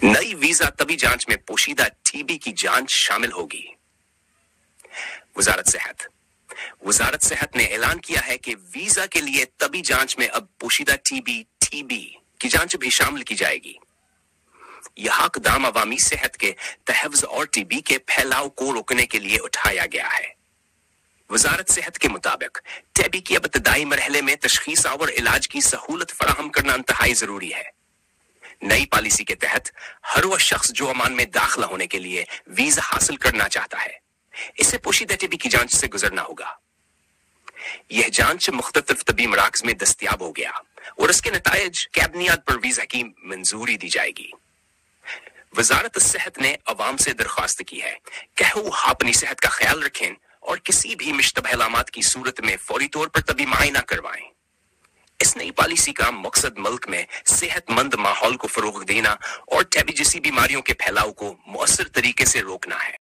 नई वीजा तबी जांच में पोशीदा टीबी की जांच शामिल होगी। वजारत सेहत ने ऐलान किया है कि वीजा के लिए तबी जांच में अब पोशीदा टीबी की जांच भी शामिल की जाएगी। यह इक़दाम अवामी सेहत के तहफ़्ज़ और टीबी के फैलाव को रोकने के लिए उठाया गया है। वजारत सेहत के मुताबिक टीबी की इब्तदाई मरहले में तशख़ीस और इलाज की सहूलत फराहम करना इंतहाई जरूरी है। नई पॉलिसी के तहत हर वह शख्स जो ओमान में दाखिला होने के लिए वीजा हासिल करना चाहता है, इसे पोशीदा टीबी की जांच से गुजरना होगा। यह जांच मुख्तलिफ तबी मराकज़ में दस्तयाब हो गया और इसके नताइज के बुनियाद पर वीजा की मंजूरी दी जाएगी। वजारत सेहत ने अवाम से दरख्वास्त की है कि वो अपनी सेहत का ख्याल रखें और किसी भी मुश्तबह अलामात की सूरत में फौरी तौर पर तबी मुआयना करवाएं। इस नई पॉलिसी का मकसद मुल्क में सेहतमंद माहौल को फरोग देना और टीबी जैसी बीमारियों के फैलाव को मुअस्सर तरीके से रोकना है।